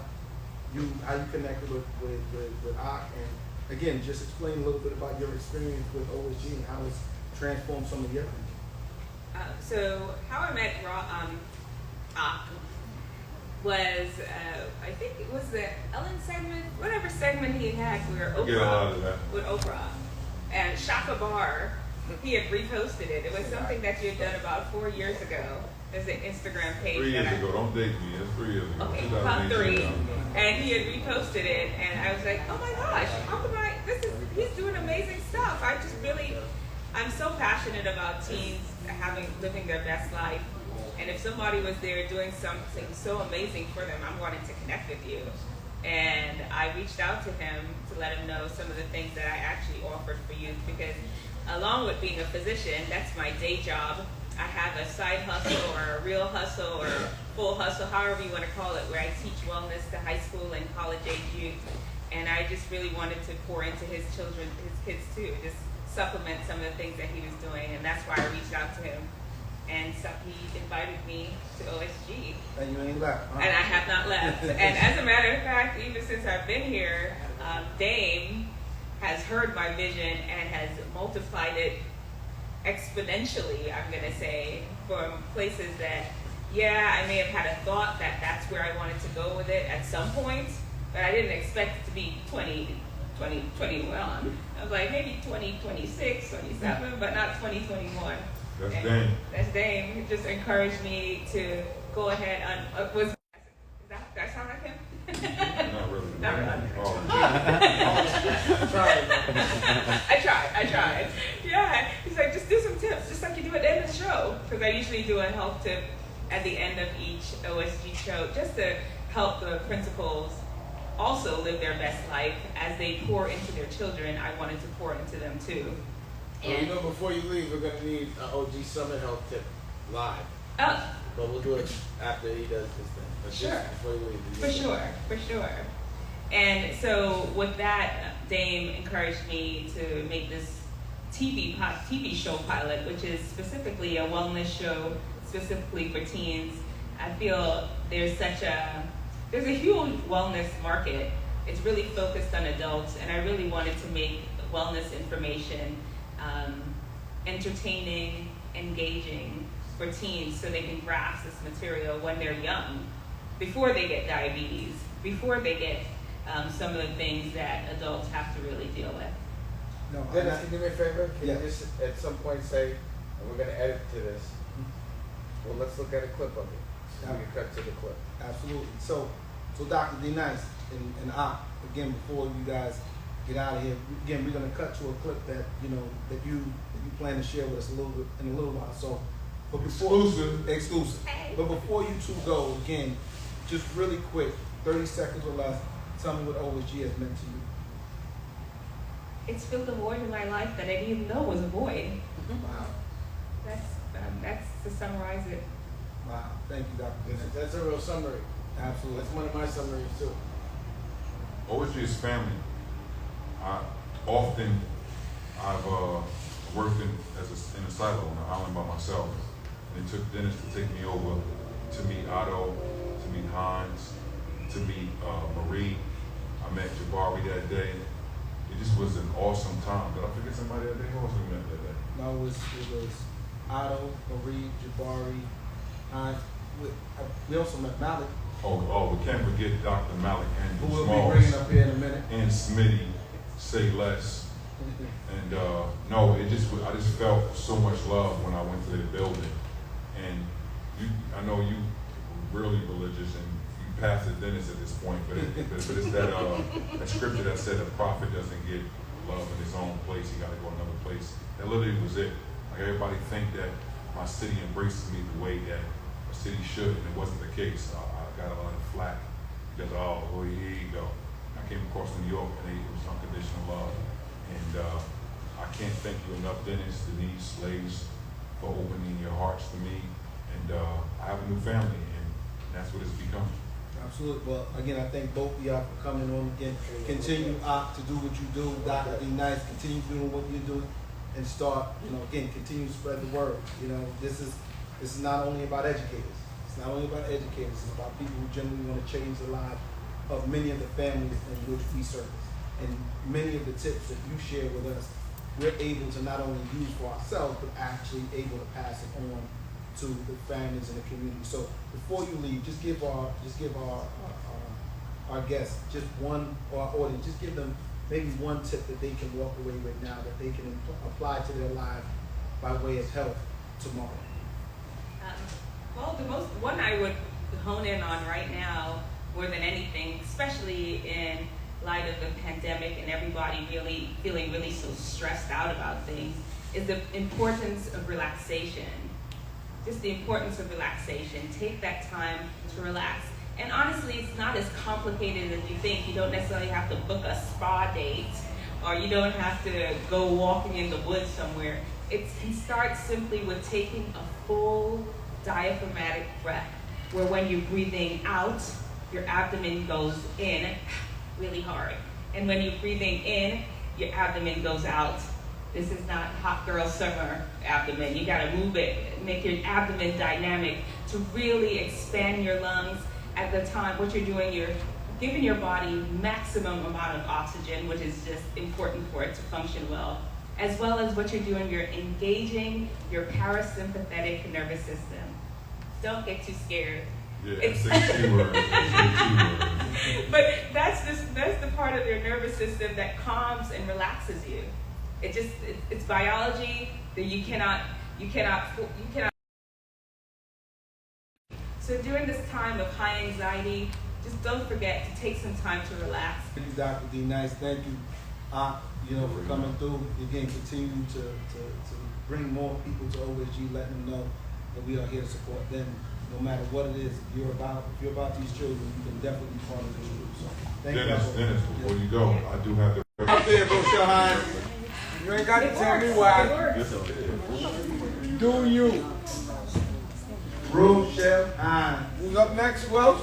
you connected with Ak, and again, just explain a little bit about your experience with OSG and how it's transformed some of your things. So how I met Ak was, I think it was the Ellen segment, whatever segment he had where I get a lot of that. with Oprah and Shaka Bar, he had reposted it. It was something that you had done about 4 years ago. There's an Instagram page. 3 years ago, don't date me. That's 3 years ago. Okay, about 3. 2018. And he had reposted it, and I was like, oh my gosh, he's doing amazing stuff. I'm so passionate about teens living their best life. And if somebody was there doing something so amazing for them, I'm wanting to connect with you. And I reached out to him to let him know some of the things that I actually offered for youth, because along with being a physician, that's my day job. I have a side hustle or a real hustle or full hustle, however you want to call it, where I teach wellness to high school and college age youth. And I just really wanted to pour into his kids too, just supplement some of the things that he was doing, and that's why I reached out to him. And so he invited me to OSG. And you ain't left, huh? And I have not left. And as a matter of fact, even since I've been here, Dane has heard my vision and has multiplied it exponentially, I'm going to say, from places that, yeah, I may have had a thought that that's where I wanted to go with it at some point, but I didn't expect it to be 2021. I was like, maybe 2026, 27, but not 2021. That's Dane. That's Dane. He just encouraged me to go ahead and did I sound like him? Not really. Not really. Oh. I tried. Yeah. He's like, just do some tips, just like you do at the end of the show. Because I usually do a health tip at the end of each OSG show, just to help the principals also live their best life as they pour into their children. I wanted to pour into them too. You know, before you leave, we're going to need an OG Summer Health Tip live. Oh, But we'll do it after he does his thing. But sure. Just before you leave. For sure. And so with that, Dame encouraged me to make this TV show pilot, which is specifically a wellness show specifically for teens. I feel there's a huge wellness market. It's really focused on adults, and I really wanted to make wellness information entertaining, engaging for teens so they can grasp this material when they're young, before they get diabetes, before they get some of the things that adults have to really deal with. No, Dennis, can you do me a favor? Can Yeah. you just at some point say, and we're going to edit to this, well, let's look at a clip of it. So we can cut to the clip. Absolutely. So Dr. D. Nice and again, before you guys get out of here, again, we're going to cut to a clip that you plan to share with us in a little while. So, but before exclusive. But before you two go, again, just really quick, 30 seconds or less, tell me what OSG has meant to you. It's filled a void in my life that I didn't even know was a void. Wow. That's to summarize it. Wow. Thank you, Dr. Dennis. That's a real summary. Absolutely. That's one of my summaries too. OSG is family. I've worked in a silo on an island by myself. And it took Dennis to take me over to meet Otto, to meet Hans, to meet Marie. I met Jabari that day. It just was an awesome time. Did I forget somebody that day? Who else we met that day? No, it was Otto, Marie, Jabari, Hans. We also met Malik, Oh, we can't forget Dr. Malik who Andrew we'll Smalls be bringing up here in a minute. and Smitty, say less. And no, I just felt so much love when I went to the building. And I know you really religious and you pastor Dennis at this point, but it's that scripture that said a prophet doesn't get love in his own place, he got to go another place. That literally was it. Like everybody think that my city embraces me the way that a city should, and it wasn't the case. I got a lot of flack because here you go. I came across New York and it was unconditional love. And I can't thank you enough, Dennis, Denise, ladies, for opening your hearts to me. And I have a new family, and that's what it's become. Absolutely. Well, again, I thank both of y'all for coming on again. Continue to do what you do. Dr. D. Nice, continue doing what you do, and start, again, continue to spread the word. This is not only about educators. It's not only about educators. It's about people who genuinely want to change the lives of many of the families in which we service. And many of the tips that you share with us, we're able to not only use for ourselves, but actually able to pass it on to the families in the community. So before you leave, just give our guests just one, or our audience, just give them maybe one tip that they can walk away with now that they can apply to their life by way of health tomorrow. Well, the most one I would hone in on right now, more than anything, especially in light of the pandemic and everybody really feeling really so stressed out about things, is the importance of relaxation. Just the importance of relaxation. Take that time to relax. And honestly, it's not as complicated as you think. You don't necessarily have to book a spa date, or you don't have to go walking in the woods somewhere. It can start simply with taking a full diaphragmatic breath, where when you're breathing out, your abdomen goes in really hard. And when you're breathing in, your abdomen goes out. This is not hot girl summer abdomen. You gotta move it, make your abdomen dynamic to really expand your lungs. At the time, what you're doing, you're giving your body maximum amount of oxygen, which is just important for it to function well. As well as what you're doing, you're engaging your parasympathetic nervous system. Don't get too scared. Yeah, say keywords. But that's the part of your nervous system that calms and relaxes you. It's biology that you cannot. So during this time of high anxiety, just don't forget to take some time to relax. Thank you, Dr. D. Nice. Thank you, for coming through. Again, continue to bring more people to OSG, letting them know that we are here to support them, no matter what it is. If you're about these children, you can definitely be part of this group. So, thank you. Dennis, before you go, I do have to. Up there, Rochelle Hines. You ain't got to tell me why. Do you? Rochelle Hines. Who's up next? Who else?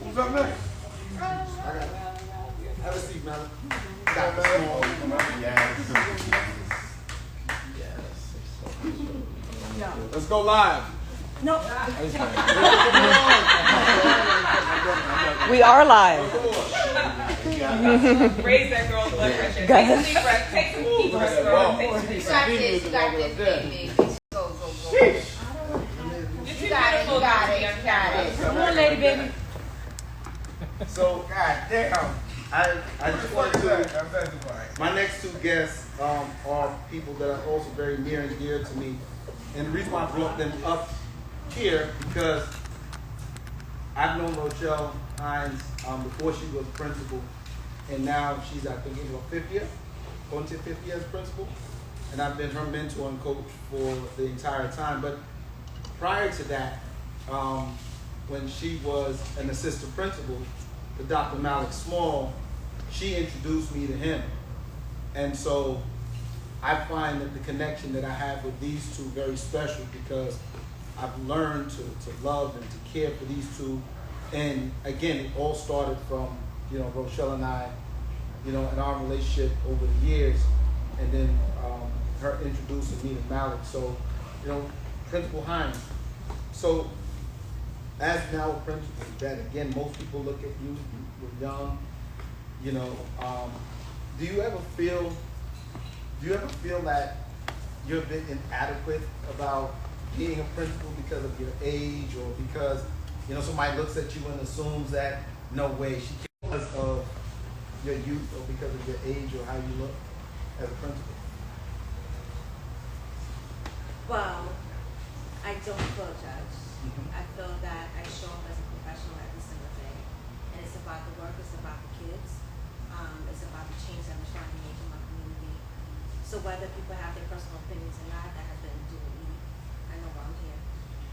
Who's up next? I got it. Have a seat, man. Got it. Yes. Let's go live. No. We are live. Raise that girl's blood pressure. Go Take ahead. some deep breath. Take some deep breath. Take some deep breath. You're too beautiful to be on camera. Come on, lady baby. So, God damn, I just wanted to. My next two guests are people that are also very near and dear to me, and the reason why I brought them up here because I've known Rochelle Hines before she was principal, and now she's I think in her fifth year, going to 5th year as principal, and I've been her mentor and coach for the entire time. But prior to that, when she was an assistant principal to Dr. Malik Small, she introduced me to him. And so I find that the connection that I have with these two very special because I've learned to love and to care for these two. And again, it all started from, Rochelle and I, in our relationship over the years, and then her introducing me to Malik. So, Principal Hines. So, as now a principal, that again, most people look at you, you're young, do you ever feel that you're a bit inadequate about being a principal because of your age or because, somebody looks at you and assumes that, no way, she can't because of your youth or because of your age or how you look as a principal? Well, I don't feel judged. I feel that I show up as a professional every single day. And it's about the work, it's about the kids. It's about the change that I'm trying to make in my community. So whether people have their personal opinions or not, that has been doing me. I know why I'm here.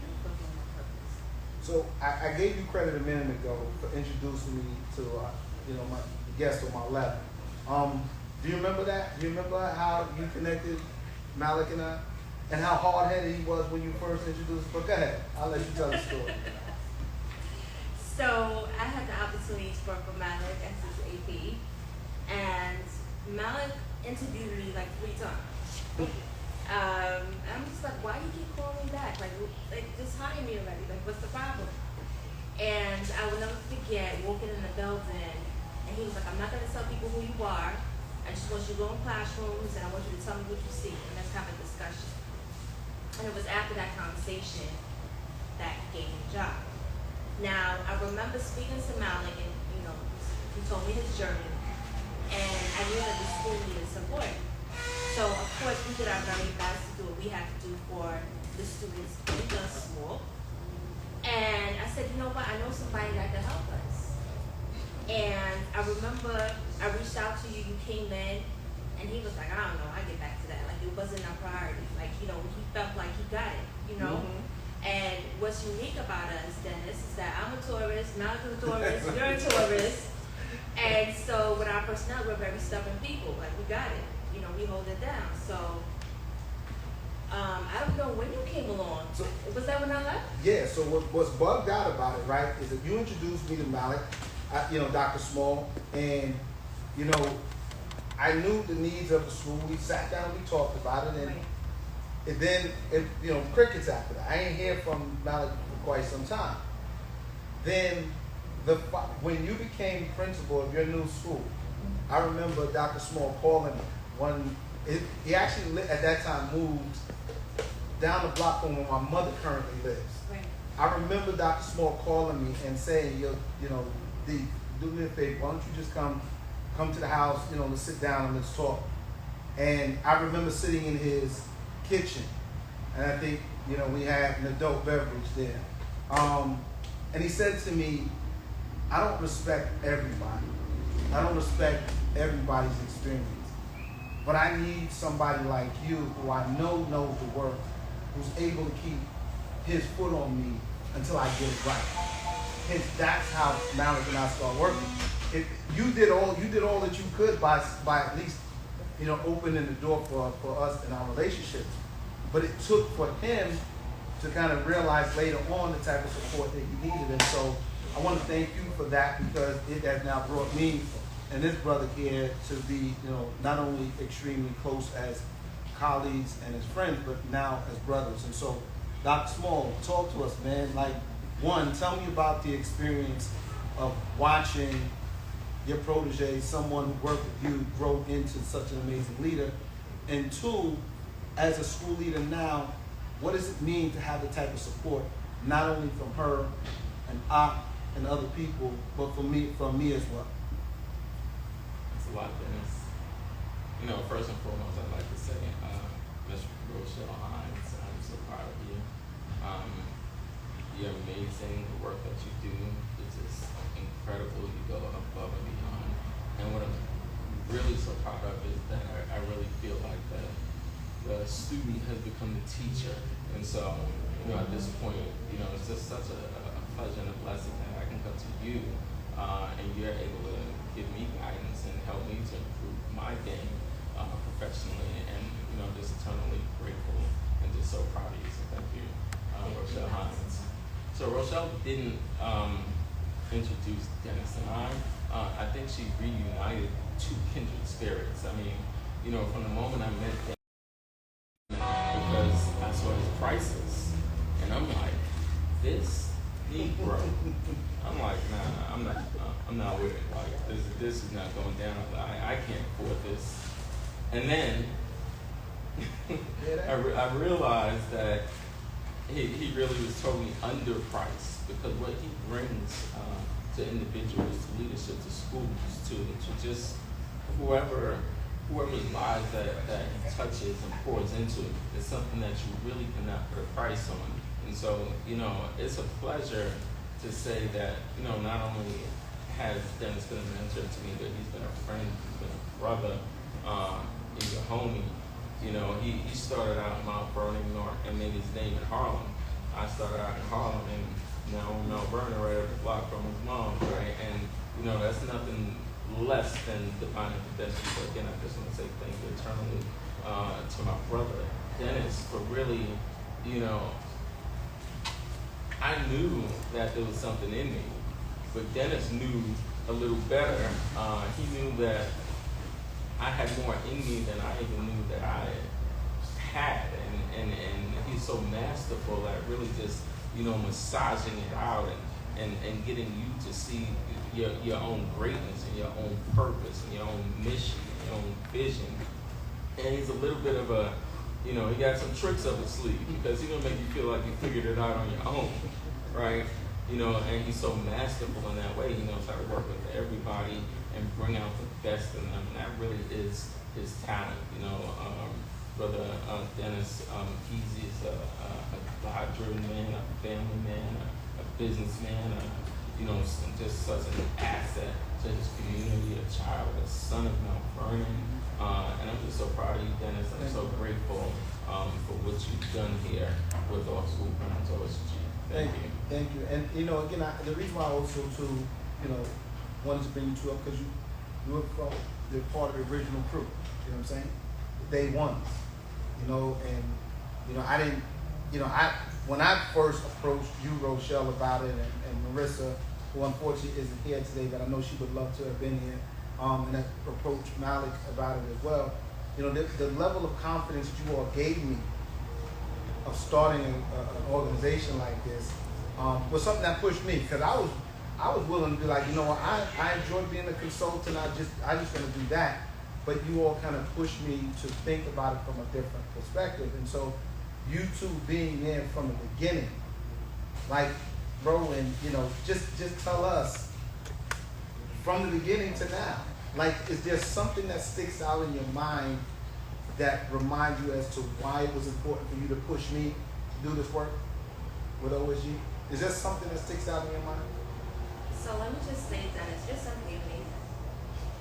I'm fulfilling my purpose. So I gave you credit a minute ago for introducing me to my guest on my left. Do you remember that? Do you remember how you connected Malik and I? And how hard-headed he was when you first introduced him? But go ahead. I'll let you tell the story. So I had the opportunity to work with Malik as his AP. And Malik interviewed me like 3 times. I'm just like, why do you keep calling me back? Like just hire me already. Like, what's the problem? And I will never forget walking in the building, and he was like, I'm not going to tell people who you are. I just want you to go in classrooms, and I want you to tell me what you see. And let's have a discussion. And it was after that conversation that he gave me a job. Now, I remember speaking to Malik, and he told me his journey, and I knew that the school needed support. So, of course, we did our very best to do what we had to do for the students in the school. And I said, you know what, I know somebody that can help us. And I remember I reached out to you, you came in, and he was like, I don't know, I'll get back to that. Like, it wasn't a priority. Like, he felt like he got it, Mm-hmm. And what's unique about us, Dennis, is that I'm a tourist, Malcolm is a tourist, you're a tourist. And so with our personnel, we're very stubborn people. Like, we got it. We hold it down. So I don't know when you came along. So- Was that when I left? Yeah, so what's bugged out about it, right, is that you introduced me to Malik, Dr. Small, and, I knew the needs of the school. We sat down, we talked about it, and, Right. and then, crickets after that. I ain't hear from Malik for quite some time. Then, when you became principal of your new school, I remember Dr. Small calling me. He actually, at that time, moved down the block from where my mother currently lives. Right. I remember Dr. Small calling me and saying, D, do me a favor, why don't you just come to the house, let's sit down and let's talk. And I remember sitting in his kitchen, and I think, we had an adult beverage there. And he said to me, I don't respect everybody. I don't respect everybody's experience. But I need somebody like you who I know knows the work, who's able to keep his foot on me until I get it right. Hence, that's how Malik and I start working. You did all that you could by at least, opening the door for us in our relationships. But it took for him to kind of realize later on the type of support that he needed. And so I want to thank you for that, because it has now brought me and this brother here to be, not only extremely close as colleagues and as friends, but now as brothers. And so, Dr. Small, talk to us, man. Like, one, tell me about the experience of watching your protege, someone who worked with you, grow into such an amazing leader. And two, as a school leader now, what does it mean to have the type of support, not only from her and and other people, but from me as well? It's a lot, Dennis. First and foremost, I'd like to say, Ms. Rochelle Hines, I'm so proud of you. You're amazing. The work that you do is just incredible. You go above and beyond. And what I'm really so proud of is that I really feel like the student has become the teacher. And so, at this point, it's just such a pleasure and a blessing that I can come to you, and you're able to give me guidance and help me to improve my game professionally, and just eternally grateful and just so proud of you. So thank you, Rochelle Hines. So Rochelle didn't introduce Dennis and I think she reunited two kindred spirits. I mean, from the moment I met Dennis, because I saw his prices, and I'm like, this Negro. I'm like, nah, I'm not with it. Like, this is not going down. I can't afford this. And then I realized that he really was totally underpriced, because what he brings to individuals, to leadership, to schools, to just whoever's lives that he touches and pours into is something that you really cannot put a price on. And so, it's a pleasure to say that, not only has Dennis been a mentor to me, but he's been a friend, he's been a brother, he's a homie. He started out in Mount Vernon, and made his name in Harlem. I started out in Harlem, and now I'm in Mount Vernon, right up the block from his mom, right? And, that's nothing less than divine intervention. So again, I just want to say thank you eternally to my brother, Dennis, for really, I knew that there was something in me, but Dennis knew a little better. He knew that I had more in me than I even knew that I had, and he's so masterful at really just, massaging it out and getting you to see your own greatness and your own purpose and your own mission and your own vision. And he's a little bit of a, he got some tricks up his sleeve, because he's gonna make you feel like you figured it out on your own, right? And he's so masterful in that way. He knows how to work with everybody and bring out the best in them, and that really is his talent. Brother Dennis mckeezy is a God-driven man, a family man, a businessman, just such an asset to his community, a child, a son of Mount Vernon. And I'm just so proud of you, Dennis. I'm so grateful for what you've done here with our school grounds, OSG. Thank you. Thank you. And, again, the reason why I also, too, wanted to bring you two up, because you're part of the original crew. You know what I'm saying? Day one. And I didn't, when I first approached you, Rochelle, about it, and Marissa, who unfortunately isn't here today, but I know she would love to have been here, and I approached Malik about it as well. The level of confidence you all gave me of starting an organization like this was something that pushed me, because I was willing to be like, I enjoy being a consultant. I just want to do that. But you all kind of pushed me to think about it from a different perspective. And so you two being there from the beginning, like, bro, and just tell us from the beginning to now, like, is there something that sticks out in your mind that reminds you as to why it was important for you to push me to do this work with OSG? Is there something that sticks out in your mind? So let me just say that it's just something amazing.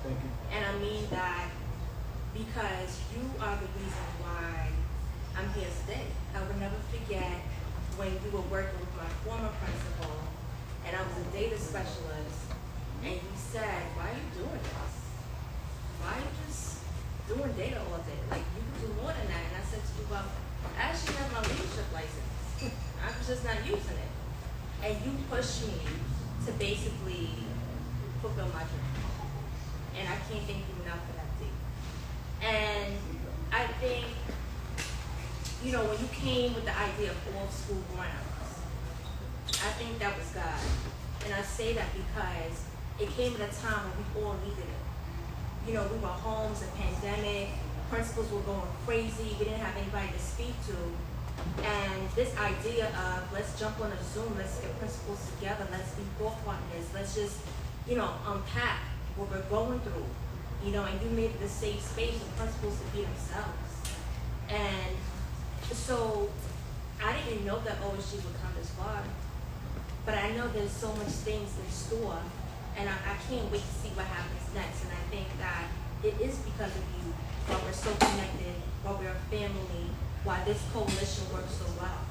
Thank you. And I mean that because you are the reason why I'm here today. I will never forget when you were working with my former principal and I was a data specialist and you said, why are you doing this? Why are you just doing data all day? Like, you can do more than that. And I said to you, well, I actually have my leadership license. I'm just not using it. And you pushed me to basically fulfill my dream. And I can't thank you enough for that, D. And I think, when you came with the idea of all school grounds, I think that was God. And I say that because it came at a time when we all needed it. We were home, it's a pandemic, principals were going crazy, we didn't have anybody to speak to. And this idea of let's jump on a Zoom, let's get principals together, let's be thought partners, let's just, unpack what we're going through, and you made it a safe space for principals to be themselves. And so I didn't know that OSG would come this far, but I know there's so much things in store, and I can't wait to see what happens next. And I think that it is because of you why we're so connected, why we're a family, why this coalition works so well.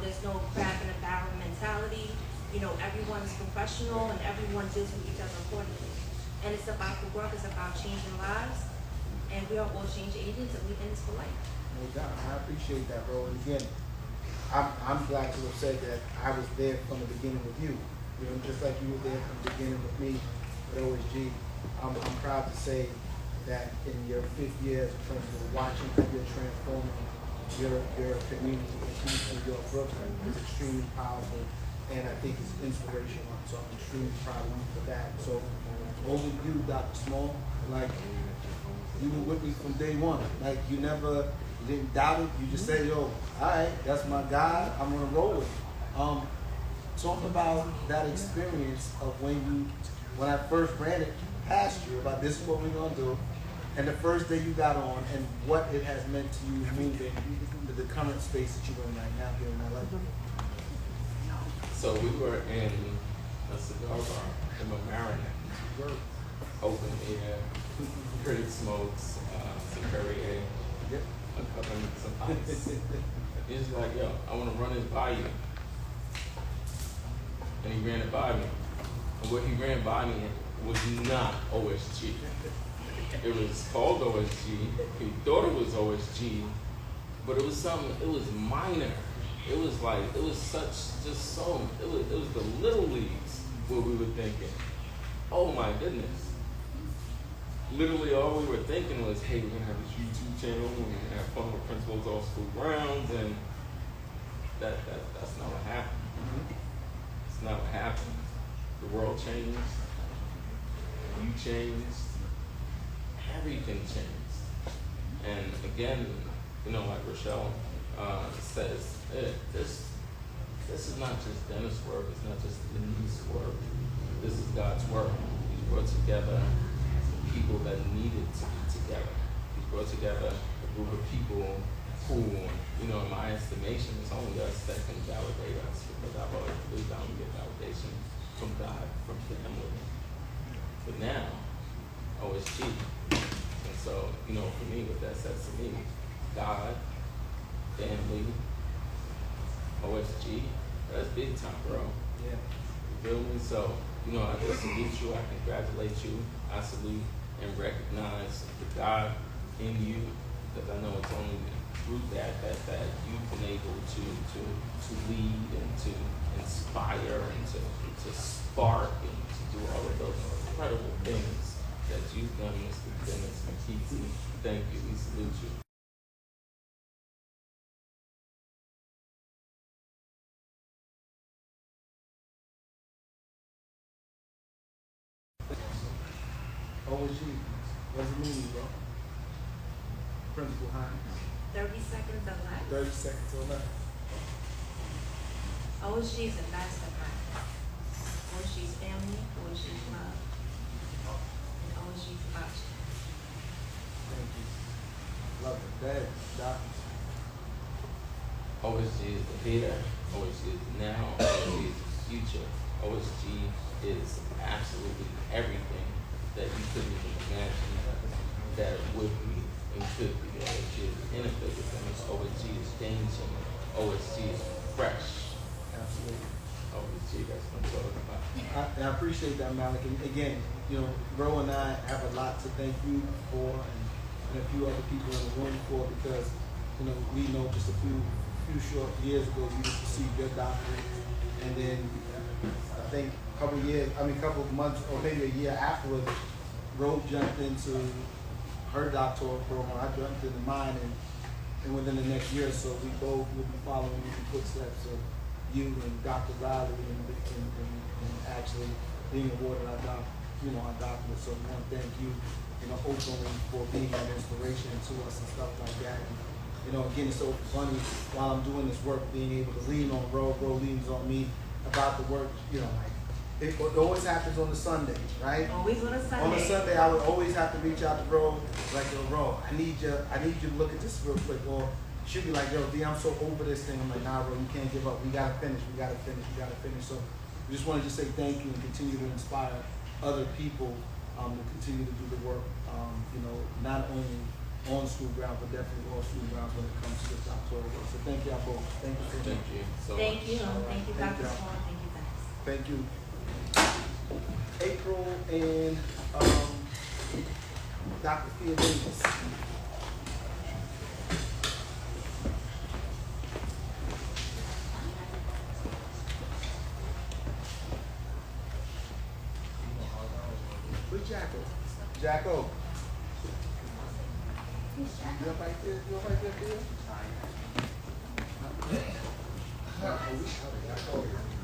There's no crab in a barrel mentality. Everyone's professional and everyone deals with each other accordingly. And it's about the work, it's about changing lives, and we are all change agents, and we're in this for life. No doubt. I appreciate that, bro. And again, I'm glad to have said that I was there from the beginning with you. Just like you were there from the beginning with me at OSG. I'm proud to say that in your 5th year as a principal, watching how you're transforming your community in New York, Brooklyn is extremely powerful, and I think it's inspirational. So I'm extremely proud of you for that. So over you, Dr. Small, like, you were with me from day one. Like, you didn't doubt it. You just said, yo, all right, that's my guy. I'm gonna roll with it. Talk about that experience of when I first ran it past you about this is what we're gonna do, and the first day you got on, and what it has meant to you moving to the current space that you're in right now here in LA. So we were in a cigar bar in Maryland, open air, pretty smokes, some Perrier, a cup and some ice. He's like, yo, I want to run this by you. And he ran it by me. And what he ran by me was not OSG. It was called OSG. He thought it was OSG, but it was something, it was minor. It was like, it was it was the little leagues what we were thinking. Oh my goodness. Literally all we were thinking was, hey, we're gonna have this YouTube channel, we're gonna have fun with principals off school grounds, and that's not what happened. It's not what happened. The world changed, you changed, everything changed. And again, like Rochelle says, this is not just Dennis' work, it's not just Denise's work. This is God's work. He's brought together people that needed to be together. He's brought together a group of people who, in my estimation, it's only us that can validate us, because I've always believed I would get validation from God, from family. But now, OSG. And so, for me, what that says to me, God, family, OSG, that's big time, bro. Yeah. You feel me? So, I just salute you, I congratulate you, I salute and recognize the God in you, because I know it's only through that you've been able to lead and to inspire and to spark and to do all of those incredible things that you've done, Mr. Dennis mckeezy. Thank you. We salute you. OSG, what's the meaning, bro? Principal Hines. 30 seconds of life. 30 seconds or less. OSG is a mastermind. OSG's family, OSG's love, and OSG's about you. Thank you. Love it. Dad, Doc. OSG is the here, OSG is the now, OSG is the future. OSG is absolutely everything that you couldn't even imagine that it would be and could be. OSG is innovative, and OSG is changing. OSG is fresh. Absolutely. OSG, that's what I'm talking about. I appreciate that, Malik. And again, you know, Ro and I have a lot to thank you for, and a few other people in the room for, because, you know, we know just a few short years ago you just received your doctorate, and then I think a couple of months or maybe a year afterwards, Ro jumped into her doctoral program. I jumped into mine, and within the next year or so, we both will be following in the footsteps of you and Dr. Riley and actually being awarded our doctorate. So we want to thank you, you know, openly for being an inspiration to us and stuff like that. And, you know, again, it's so funny while I'm doing this work, being able to lean on Ro leans on me about the work, you know, like it always happens on the Sunday, right? Always on a Sunday. On a Sunday, I would always have to reach out to Ro, like, yo, Ro, I need you to look at this real quick. Or she'll be like, yo, D, I'm so over this thing. I'm like, nah, Ro, you can't give up. We gotta finish. So we just wanted to say thank you and continue to inspire other people to continue to do the work, you know, not only on school grounds, but definitely off school grounds when it comes to this doctoral work. So thank y'all both. Thank you so much. Thank you so much. Thank you. All right. Thank you, Thank Dr. y'all. Swan. Thank you, guys. Thank you. April and Dr. Thea Davis. Where's Jacko? Jacko. You up right there? You up right there, Thea? Oh, we Jacko.